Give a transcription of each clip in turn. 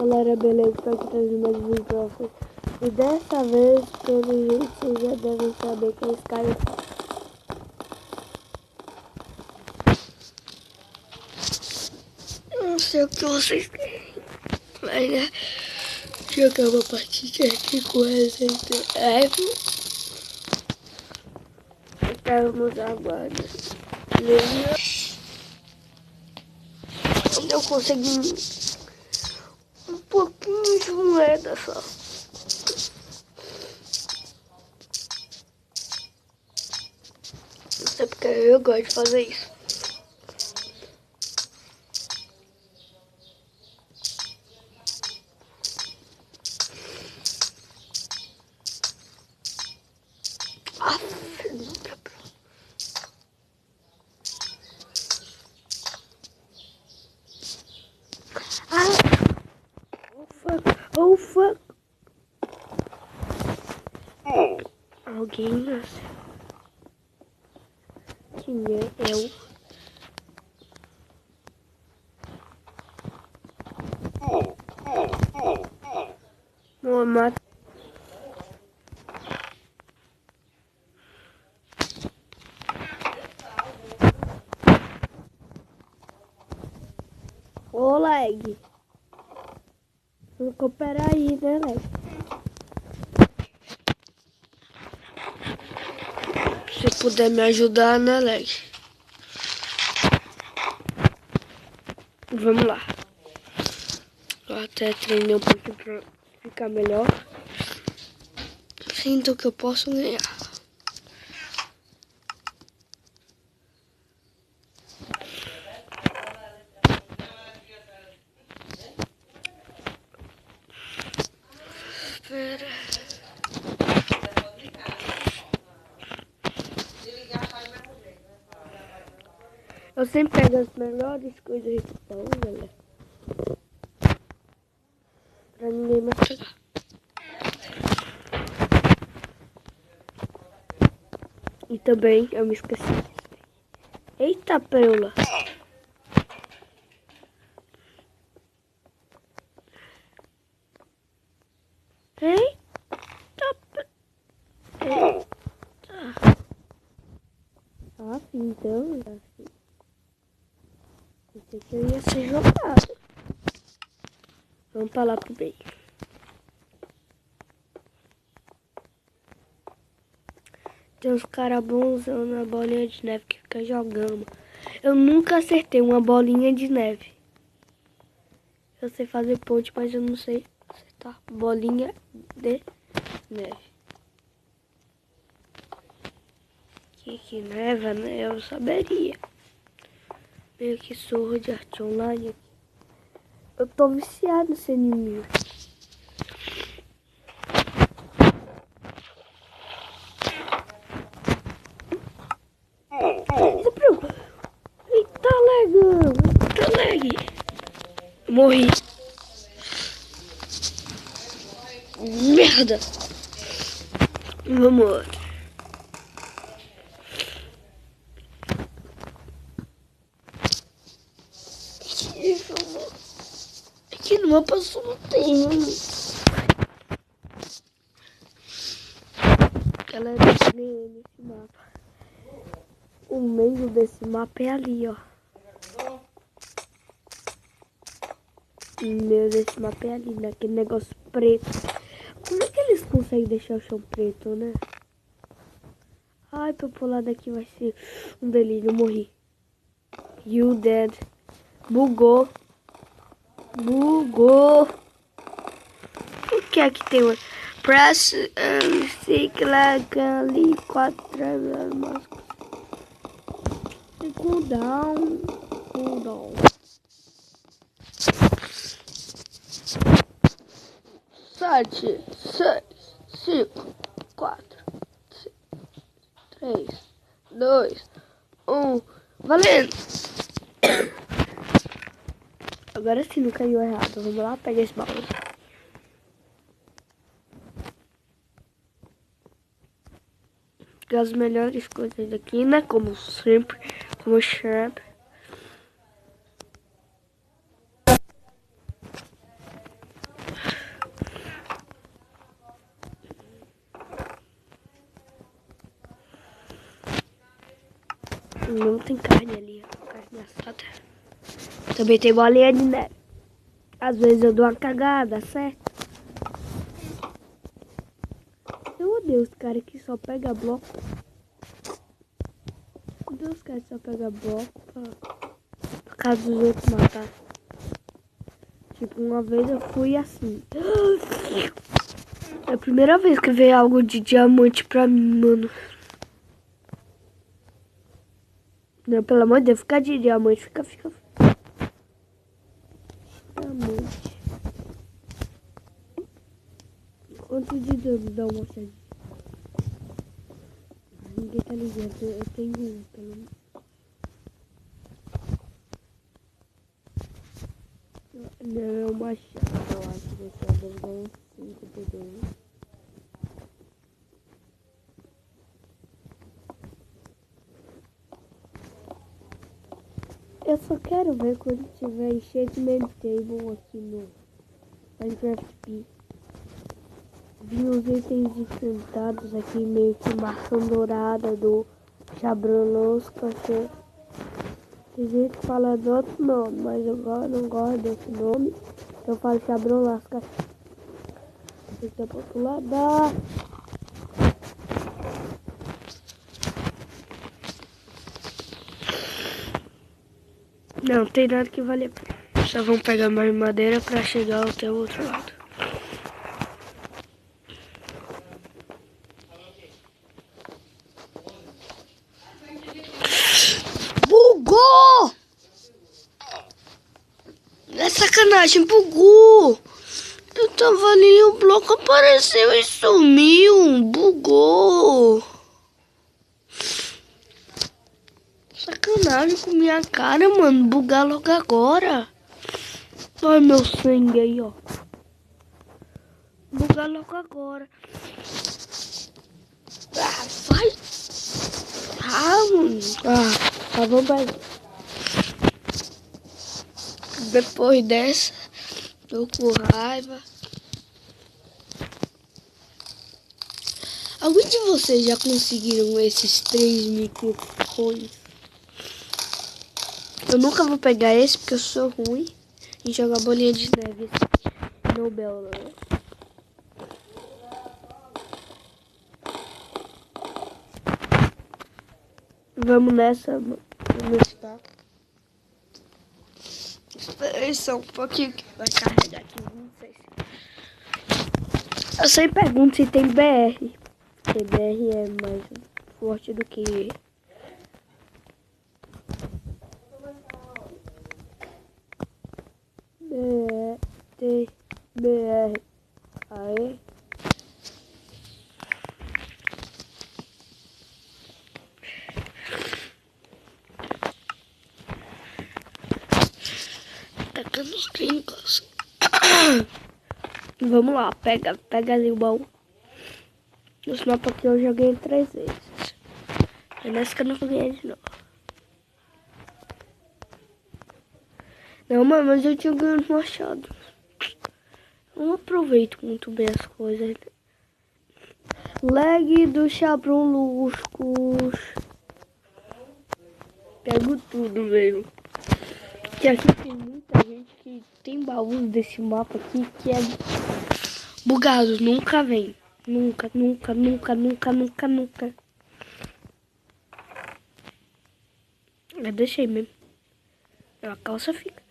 galera, beleza? Estou aqui trazendo mais vídeo pra vocês. E dessa vez, pelo jeito, vocês já devem saber que é Skyfall. Não sei o que vocês querem, mas né, jogar uma partida aqui com essa F. Estamos aguardando. Eu consegui um pouquinho de moeda só. Não sei porque eu gosto de fazer isso. Oh fuck. Alguém nasceu. Quem é eu? Vou matar. Ô lag. Vou cooperar aí, né, lag? Se puder me ajudar, né, lag? Vamos lá. Eu até treinei um pouquinho pra ficar melhor. Sinto que eu posso ganhar. Espera. Eu sempre pego as melhores coisas que estão, galera. Pra ninguém mais pegar. E também eu me esqueci. Eita, preula. Eita, eita. Ah, então, assim. Pensei que eu ia ser jogado. Vamos pra lá pro bem. Tem uns caras bons na bolinha de neve que fica jogando. Eu nunca acertei uma bolinha de neve. Eu sei fazer ponte, mas eu não sei acertar bolinha de neve. Que neva, né? Eu saberia. Meio que surro de arte online. Eu tô viciado nesse inimigo. Eita, legão. Eita, leg. Morri. Merda. Vamos. Aqui no mapa só não tem. Galera, nesse mapa. O meio desse mapa é ali, ó. O meio desse mapa é ali, naquele negócio preto. Como é que eles conseguem deixar o chão preto, né? Ai, pra eu pular daqui vai ser um delírio. Eu morri. You dead. Bugou. Bugou. O que é que tem? Press stick like ali 4 cool down. Cool down. 7, 6, 5, 4, 3, 2, 1. Valendo! Agora sim não caiu errado. Vamos lá pegar esse baú. As melhores coisas aqui, né? Como sempre, como sempre. Não tem carne ali, ó. Carne assada. Também tem bolinha de neve. Às vezes eu dou uma cagada, certo? Eu odeio os caras que só pegam bloco. Eu odeio os caras que só pegam bloco pra casa dos outros matar. Tipo, uma vez eu fui assim. É a primeira vez que veio algo de diamante pra mim, mano. Não, pelo amor de Deus, fica de diamante, fica. Diamante. Quanto de dano dá uma olhadinha? Ninguém tá ligado, eu tenho um, pelo menos. Não, machado, eu acho que esse deve dar uns 5 de dano. Eu só quero ver quando tiver enchantment table aqui no Minecraft P. Vi os itens encantados aqui, meio que maçã dourada do Chabrolosca. Tem gente que fala de outro nome, mas eu não gosto desse nome. Eu falo Chabrolosca. Tem que popular da... Não tem nada que vale a pena. Só vamos pegar mais madeira pra chegar até o outro lado. Bugou! É sacanagem, bugou! Eu tava ali e o bloco apareceu e sumiu. Bugou! Sacanagem com minha cara, mano. Bugar logo agora. Olha meu sangue aí, ó. Bugar logo agora. Ah, vai. Ah, mano. Ah, tá bom, vai. Depois dessa, tô com raiva. Alguns de vocês já conseguiram esses 3.500 coins? Eu nunca vou pegar esse porque eu sou ruim em jogar bolinha de neve. Nobel, né? Vamos nessa, mano. Vamos estar. Espera aí só um pouquinho que vai carregar aqui. Não sei se... Eu sempre pergunto se tem BR. Porque BR é mais forte do que... BR. Aê. Tacando os trincos. Vamos lá, pega ali o baú. Os mapas que eu joguei 3 vezes. É nessa que eu não joguei de novo. Não, mas eu tinha ganho machado. Eu não aproveito muito bem as coisas. Leg do Chabroloscos. Pego tudo mesmo. Que aqui tem muita gente que tem baús desse mapa aqui que é bugado. Nunca vem. Nunca. Eu deixei mesmo. A calça fica.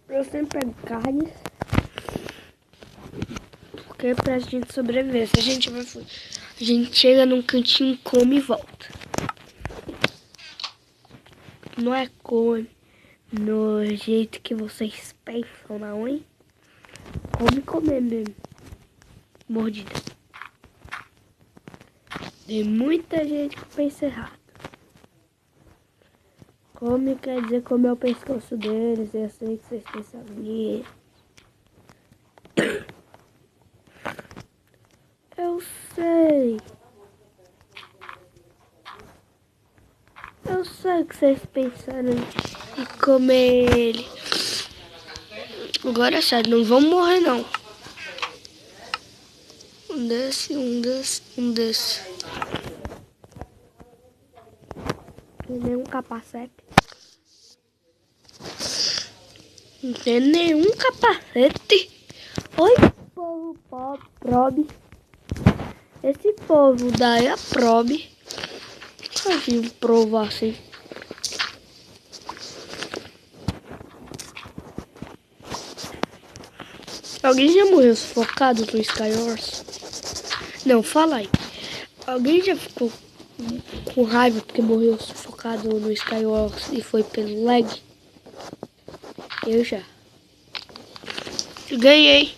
Eu sempre pego carnes. Porque é pra gente sobreviver. Se a gente vai... A gente chega num cantinho, come e volta. Não é come no jeito que vocês pensam, não, hein? Come comer mesmo. Mordida. Tem muita gente que pensa errado. Come quer dizer comer o pescoço deles. Eu sei que vocês pensam nisso. Eu sei. Eu sei que vocês pensaram em comer ele. Agora é sério, não vamos morrer não. Um desse. Não tem nenhum capacete. Não tem nenhum capacete. Oi, povo pobre. Esse povo daí é pobre. Assim, um povo assim. Alguém já morreu sufocado no Skywars? Não, fala aí. Alguém já ficou com raiva porque morreu sufocado no Skywars e foi pelo lag? Eu já. Ganhei.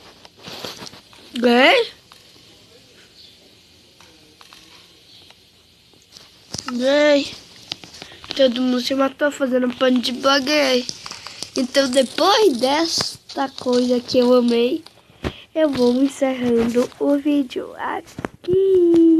Ganhei? Ganhei. Todo mundo se matou fazendo pano de blogueiro. Então depois desta coisa que eu amei, eu vou encerrando o vídeo aqui.